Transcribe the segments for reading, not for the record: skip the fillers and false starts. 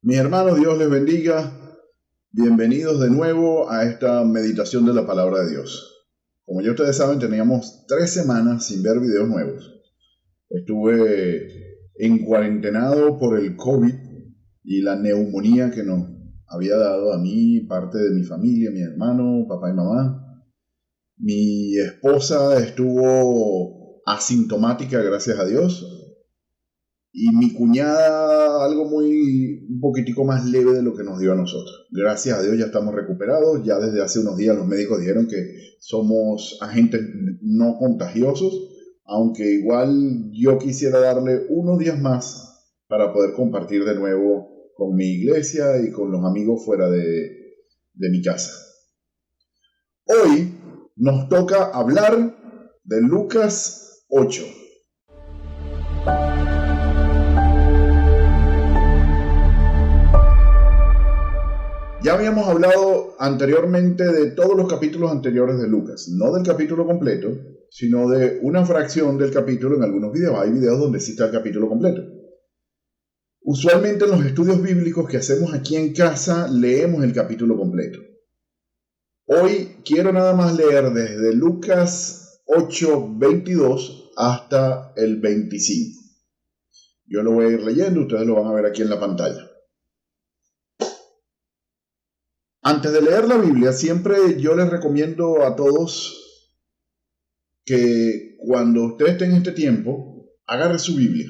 Mis hermanos, Dios les bendiga. Bienvenidos de nuevo a esta meditación de la palabra de Dios. Como ya ustedes saben, teníamos 3 semanas sin ver videos nuevos. Estuve encuarentenado por el COVID y la neumonía que nos había dado a mí, parte de mi familia, mi hermano, papá y mamá. Mi esposa estuvo asintomática, gracias a Dios. Y mi cuñada, un poquitico más leve de lo que nos dio a nosotros. Gracias a Dios ya estamos recuperados. Ya desde hace unos días los médicos dijeron que somos agentes no contagiosos, aunque igual yo quisiera darle unos días más para poder compartir de nuevo con mi iglesia y con los amigos fuera de mi casa. Hoy nos toca hablar de Lucas 8. Ya habíamos hablado anteriormente de todos los capítulos anteriores de Lucas, no del capítulo completo, sino de una fracción del capítulo en algunos videos. Hay videos donde sí está el capítulo completo. Usualmente en los estudios bíblicos que hacemos aquí en casa leemos el capítulo completo. Hoy quiero nada más leer desde Lucas 8:22 hasta el 25. Yo lo voy a ir leyendo, ustedes lo van a ver aquí en la pantalla. Antes de leer la Biblia, siempre yo les recomiendo a todos que cuando ustedes estén en este tiempo, agarre su Biblia,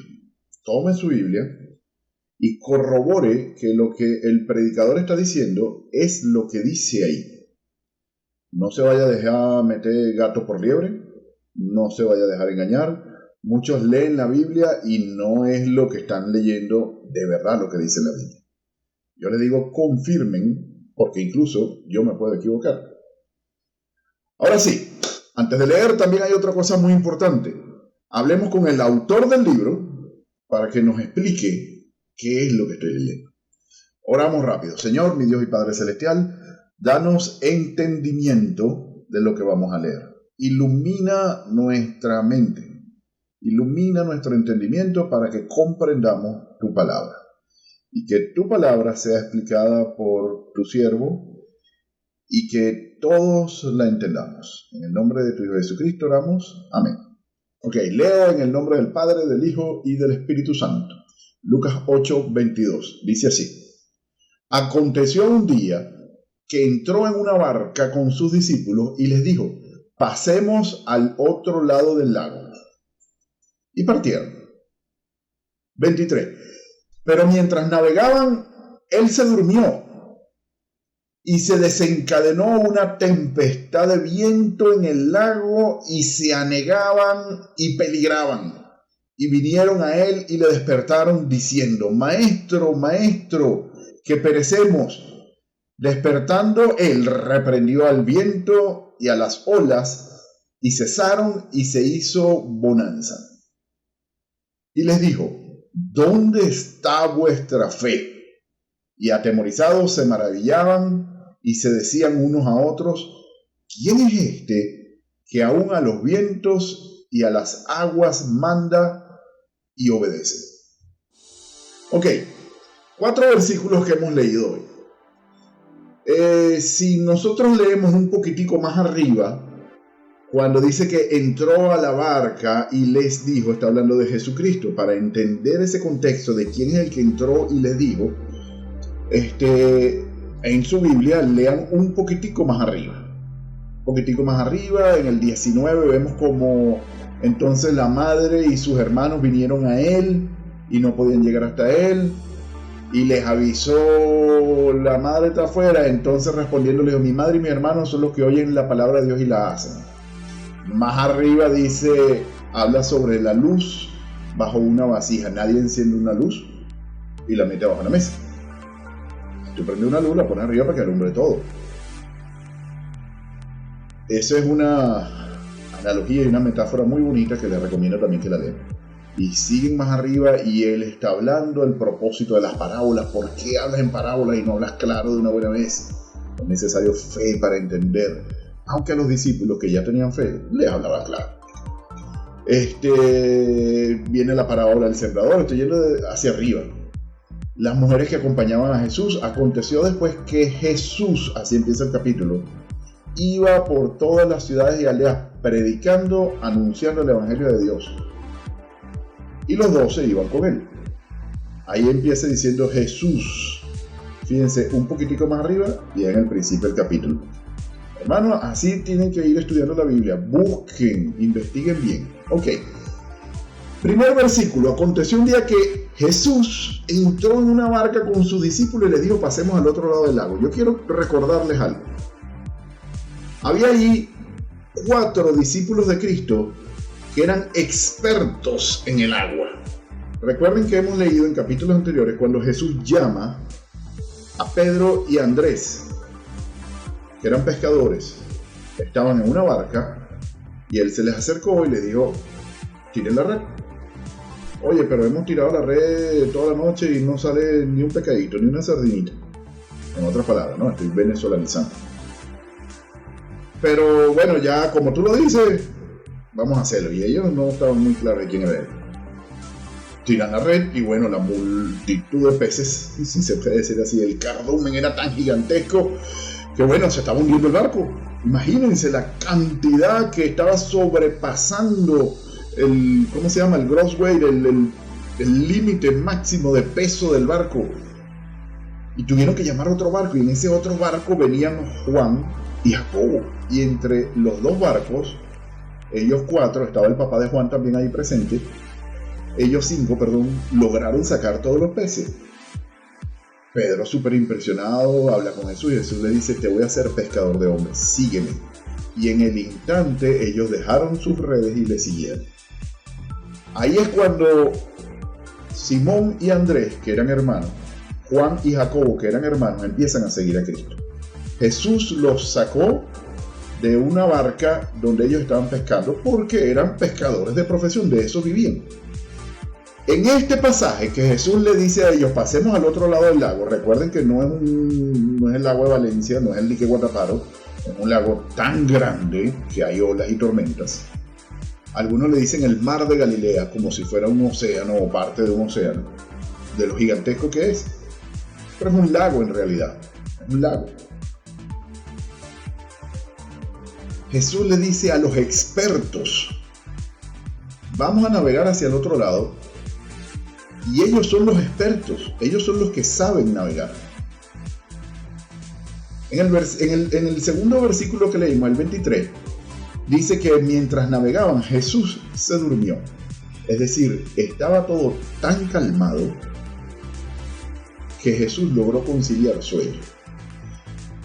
tome su Biblia y corrobore que lo que el predicador está diciendo es lo que dice ahí. No se vaya a dejar meter gato por liebre, no se vaya a dejar engañar. Muchos leen la Biblia y no es lo que están leyendo de verdad lo que dice la Biblia. Yo les digo, confirmen, porque incluso yo me puedo equivocar. Ahora sí, antes de leer también hay otra cosa muy importante. Hablemos con el autor del libro para que nos explique qué es lo que estoy leyendo. Oramos rápido. Señor, mi Dios y Padre Celestial, danos entendimiento de lo que vamos a leer. Ilumina nuestra mente. Ilumina nuestro entendimiento para que comprendamos tu palabra. Y que tu palabra sea explicada por tu siervo y que todos la entendamos. En el nombre de tu Hijo Jesucristo oramos. Amén. Ok, leo en el nombre del Padre, del Hijo y del Espíritu Santo. Lucas 8:22. Dice así. Aconteció un día que entró en una barca con sus discípulos y les dijo, pasemos al otro lado del lago. Y partieron. 23. Pero mientras navegaban, él se durmió y se desencadenó una tempestad de viento en el lago y se anegaban y peligraban. Y vinieron a él y le despertaron diciendo, Maestro, Maestro, que perecemos. Despertando, él reprendió al viento y a las olas y cesaron y se hizo bonanza. Y les dijo, ¿dónde está vuestra fe? Y atemorizados se maravillaban y se decían unos a otros, ¿quién es este que aún a los vientos y a las aguas manda y obedece? Ok, 4 versículos que hemos leído hoy. Si nosotros leemos un poquitico más arriba, cuando dice que entró a la barca y les dijo, está hablando de Jesucristo, para entender ese contexto de quién es el que entró y les dijo, en su Biblia lean un poquitico más arriba. Un poquitico más arriba, en el 19 vemos como entonces la madre y sus hermanos vinieron a él y no podían llegar hasta él. Y les avisó, la madre está afuera, entonces respondiendo le dijo, mi madre y mi hermano son los que oyen la palabra de Dios y la hacen. Más arriba dice, habla sobre la luz bajo una vasija. Nadie enciende una luz y la mete bajo la mesa. Si tú prendes una luz, la pones arriba para que alumbre todo. Esa es una analogía y una metáfora muy bonita que les recomiendo también que la lean. Y siguen más arriba y él está hablando el propósito de las parábolas. ¿Por qué hablas en parábolas y no hablas claro de una buena vez? Es necesario fe para entender. Aunque a los discípulos que ya tenían fe, les hablaba claro. Viene la parábola del sembrador, estoy yendo hacia arriba. las mujeres que acompañaban a Jesús. Aconteció después que Jesús, así empieza el capítulo, iba por todas las ciudades y aldeas predicando, anunciando el evangelio de Dios. Y los 12 iban con él. Ahí empieza diciendo Jesús. Fíjense un poquitico más arriba y en el principio del capítulo. Hermanos, así tienen que ir estudiando la Biblia. Busquen, investiguen bien. Ok. Primer versículo. Aconteció un día que Jesús entró en una barca con sus discípulos y les dijo, pasemos al otro lado del lago. Yo quiero recordarles algo. Había ahí 4 discípulos de Cristo que eran expertos en el agua. Recuerden que hemos leído en capítulos anteriores cuando Jesús llama a Pedro y a Andrés, que eran pescadores, estaban en una barca y él se les acercó y les dijo, tiren la red. Oye, pero hemos tirado la red toda la noche y no sale ni un pescadito, ni una sardinita. En otras palabras, ¿no? Estoy venezolanizando. Pero bueno, ya como tú lo dices, vamos a hacerlo. Y ellos no estaban muy claros de quién era él. Tiran la red y bueno, la multitud de peces, si se puede decir así, el cardumen era tan gigantesco que bueno, se estaba hundiendo el barco. Imagínense la cantidad que estaba sobrepasando el, ¿cómo se llama? El gross weight, el límite máximo de peso del barco. Y tuvieron que llamar a otro barco y en ese otro barco venían Juan y Jacobo. Y entre los dos barcos, ellos 4, estaba el papá de Juan también ahí presente, ellos 5, lograron sacar todos los peces. Pedro, súper impresionado, habla con Jesús y Jesús le dice, te voy a hacer pescador de hombres, sígueme. Y en el instante ellos dejaron sus redes y le siguieron. Ahí es cuando Simón y Andrés, que eran hermanos, Juan y Jacobo, que eran hermanos, empiezan a seguir a Cristo. Jesús los sacó de una barca donde ellos estaban pescando porque eran pescadores de profesión, de eso vivían. En este pasaje que Jesús le dice a ellos, pasemos al otro lado del lago, recuerden que no es el lago de Valencia, no es el dique Guataparo, es un lago tan grande que hay olas y tormentas. Algunos le dicen el mar de Galilea, como si fuera un océano o parte de un océano, de lo gigantesco que es. Pero es un lago en realidad, es un lago. Jesús le dice a los expertos, vamos a navegar hacia el otro lado, y ellos son los expertos, ellos son los que saben navegar. En el segundo versículo que leímos, el 23, dice que mientras navegaban, Jesús se durmió. Es decir, estaba todo tan calmado que Jesús logró conciliar sueño.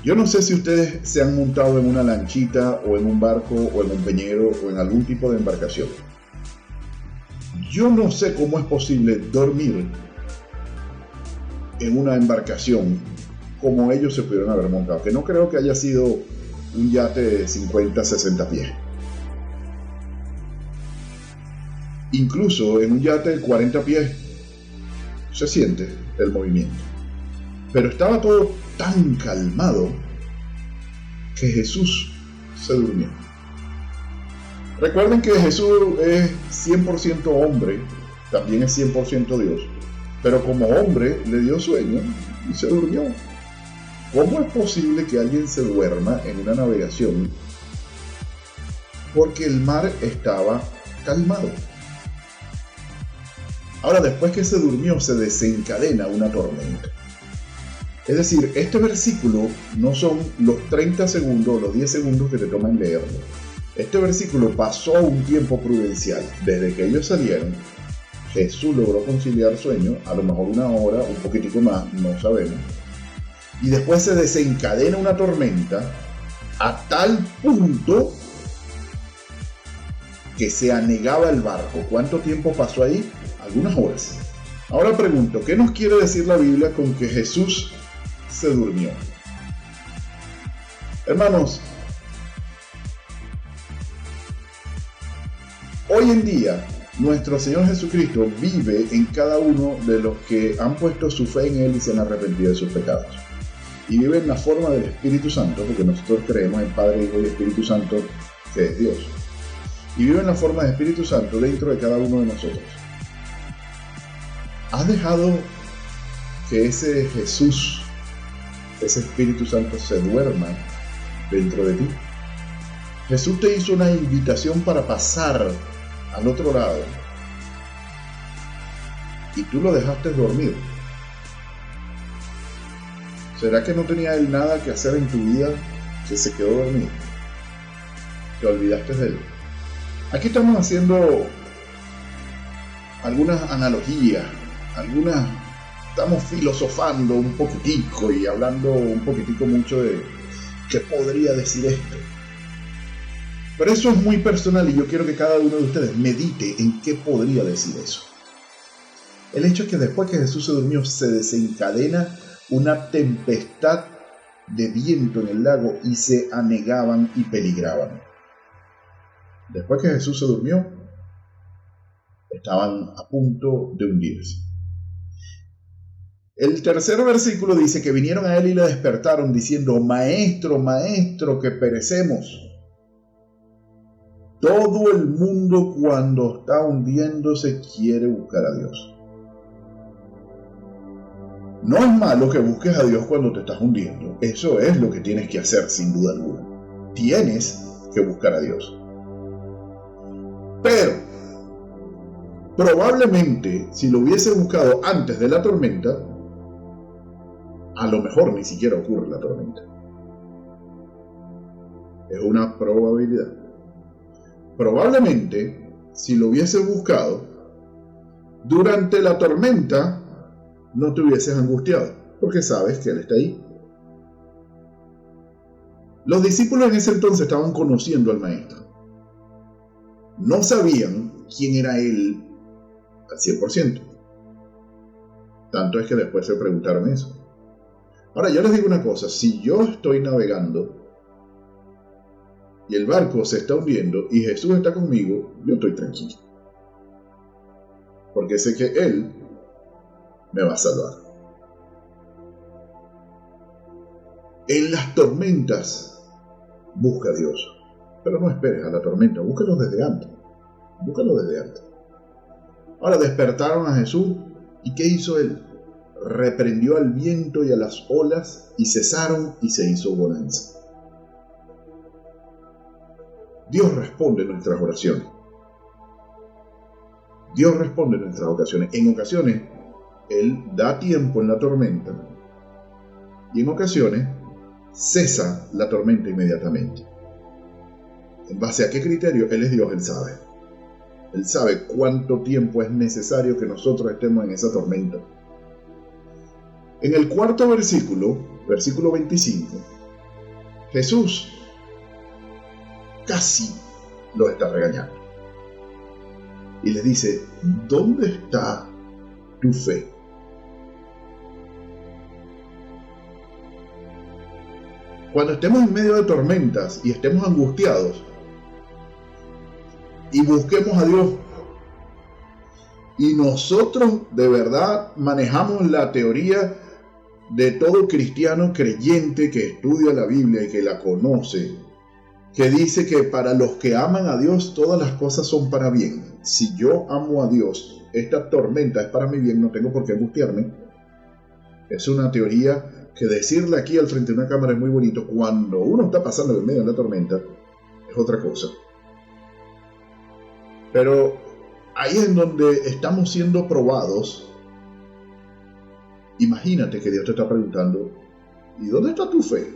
Yo no sé si ustedes se han montado en una lanchita o en un barco o en un peñero o en algún tipo de embarcación. Yo no sé cómo es posible dormir en una embarcación como ellos se pudieron haber montado, que no creo que haya sido un yate de 50, 60 pies. Incluso en un yate de 40 pies se siente el movimiento. Pero estaba todo tan calmado que Jesús se durmió. Recuerden que Jesús es 100% hombre, también es 100% Dios, pero como hombre le dio sueño y se durmió. ¿Cómo es posible que alguien se duerma en una navegación? Porque el mar estaba calmado. Ahora, después que se durmió, se desencadena una tormenta. Es decir, este versículo no son los 30 segundos o los 10 segundos que te toman leerlo. Este versículo pasó un tiempo prudencial. Desde que ellos salieron, Jesús logró conciliar sueño, a lo mejor una hora, un poquitico más, no sabemos. Y después se desencadena una tormenta a tal punto que se anegaba el barco. ¿Cuánto tiempo pasó ahí? Algunas horas. Ahora pregunto, ¿qué nos quiere decir la Biblia con que Jesús se durmió? Hermanos, hoy en día nuestro Señor Jesucristo vive en cada uno de los que han puesto su fe en Él y se han arrepentido de sus pecados. Y vive en la forma del Espíritu Santo, porque nosotros creemos en Padre, Hijo y Espíritu Santo, que es Dios. Y vive en la forma del Espíritu Santo dentro de cada uno de nosotros. ¿Has dejado que ese Jesús, ese Espíritu Santo se duerma dentro de ti. Jesús te hizo una invitación para pasar al otro lado y tú lo dejaste dormir. ¿Será que no tenía él nada que hacer en tu vida que se quedó dormido? ¿Te olvidaste de él? Aquí estamos haciendo algunas analogías, estamos filosofando un poquitico y hablando un poquitico mucho de qué podría decir esto. Pero eso es muy personal y yo quiero que cada uno de ustedes medite en qué podría decir eso. El hecho es que después que Jesús se durmió, se desencadena una tempestad de viento en el lago y se anegaban y peligraban. Después que Jesús se durmió, estaban a punto de hundirse. El tercer versículo dice que vinieron a él y le despertaron diciendo: Maestro, Maestro, que perecemos. Todo el mundo cuando está hundiéndose quiere buscar a Dios. No es malo que busques a Dios cuando te estás hundiendo. Eso es lo que tienes que hacer sin duda alguna. Tienes que buscar a Dios. Pero probablemente si lo hubiese buscado antes de la tormenta, a lo mejor ni siquiera ocurre la tormenta. Es una probabilidad. Probablemente si lo hubiese buscado durante la tormenta, no te hubieses angustiado, porque sabes que Él está ahí. Los discípulos en ese entonces estaban conociendo al Maestro. No sabían quién era Él al 100%. Tanto es que después se preguntaron eso. Ahora, yo les digo una cosa. Si yo estoy navegando y el barco se está hundiendo y Jesús está conmigo, yo estoy tranquilo. Porque sé que Él me va a salvar. En las tormentas, busca a Dios. Pero no esperes a la tormenta, búscalo desde antes. Ahora despertaron a Jesús, ¿y qué hizo Él? Reprendió al viento y a las olas, y cesaron y se hizo bonanza. Dios responde nuestras oraciones. Dios responde nuestras ocasiones. En ocasiones, Él da tiempo en la tormenta, y en ocasiones, cesa la tormenta inmediatamente. ¿En base a qué criterio? Él es Dios, Él sabe. Él sabe cuánto tiempo es necesario que nosotros estemos en esa tormenta. En el cuarto versículo, versículo 25, Jesús casi los está regañando. Y les dice: ¿dónde está tu fe? Cuando estemos en medio de tormentas y estemos angustiados y busquemos a Dios, y nosotros de verdad manejamos la teoría de todo cristiano creyente que estudia la Biblia y que la conoce, que dice que para los que aman a Dios todas las cosas son para bien. Si yo amo a Dios, esta tormenta es para mi bien, no tengo por qué angustiarme. Es una teoría que decirla aquí al frente de una cámara es muy bonito. Cuando uno está pasando en medio de la tormenta, es otra cosa. Pero ahí es en donde estamos siendo probados. Imagínate que Dios te está preguntando: ¿y dónde está tu fe?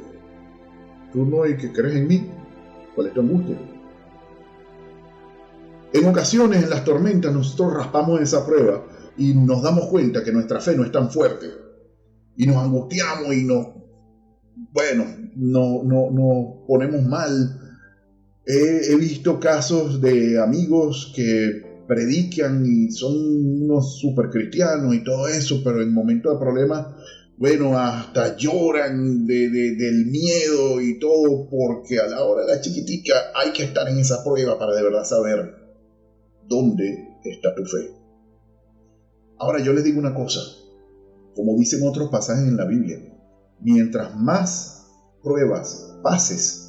¿Tú no hay que crees en mí? ¿Cuál es tu angustia? En ocasiones, en las tormentas, nosotros raspamos esa prueba y nos damos cuenta que nuestra fe no es tan fuerte. Y nos angustiamos y nos ponemos mal. He visto casos de amigos que predican y son unos super cristianos y todo eso, pero en momentos de problemas, hasta lloran del miedo y todo, porque a la hora de la chiquitica hay que estar en esa prueba para de verdad saber dónde está tu fe. Ahora yo les digo una cosa, como dicen otros pasajes en la Biblia: mientras más pruebas pases,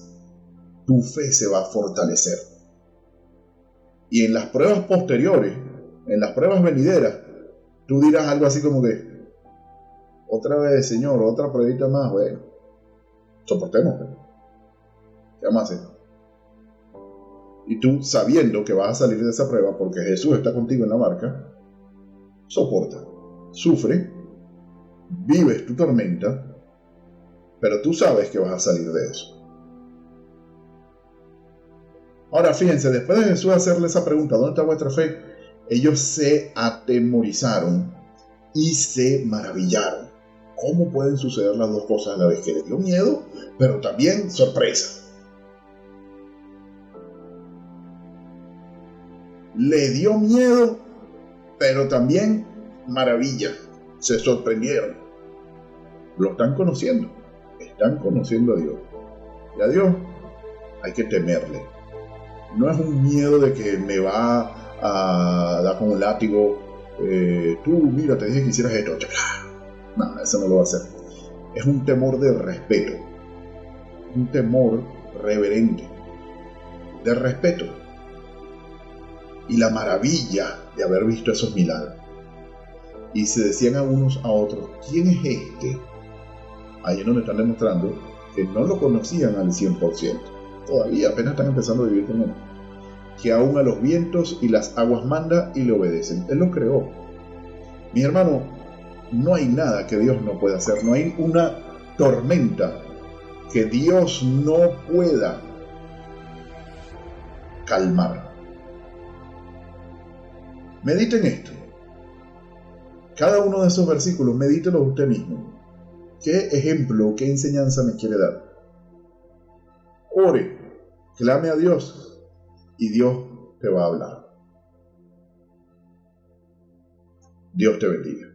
tu fe se va a fortalecer. Y en las pruebas posteriores, en las pruebas venideras, tú dirás algo así como que: Otra vez, Señor, otra pruebita más, bueno, soportemos. ¿Qué vamos a hacer? Y tú, sabiendo que vas a salir de esa prueba porque Jesús está contigo en la barca, soporta, sufre, vives tu tormenta, pero tú sabes que vas a salir de eso. Ahora fíjense, después de Jesús hacerle esa pregunta, ¿dónde está vuestra fe? Ellos se atemorizaron y se maravillaron. ¿Cómo pueden suceder las dos cosas a la vez? Que les dio miedo, pero también sorpresa. Le dio miedo, pero también maravilla. Se sorprendieron. Lo están conociendo a Dios. Y a Dios hay que temerle. No es un miedo de que me va a dar con un látigo. Tú, mira, te dije que hicieras esto. No, eso no lo va a hacer. Es un temor de respeto. Un temor reverente. De respeto. Y la maravilla de haber visto esos milagros. Y se decían a unos a otros, ¿quién es este? Ahí es donde están demostrando que no lo conocían al 100%. Todavía apenas están empezando a vivir con él. Que aún a los vientos y las aguas manda y le obedecen. Él lo creó. Mi hermano, no hay nada que Dios no pueda hacer. No hay una tormenta que Dios no pueda calmar. Mediten esto. Cada uno de esos versículos, medítelo usted mismo. ¿Qué ejemplo, qué enseñanza me quiere dar? Ore, clame a Dios y Dios te va a hablar. Dios te bendiga.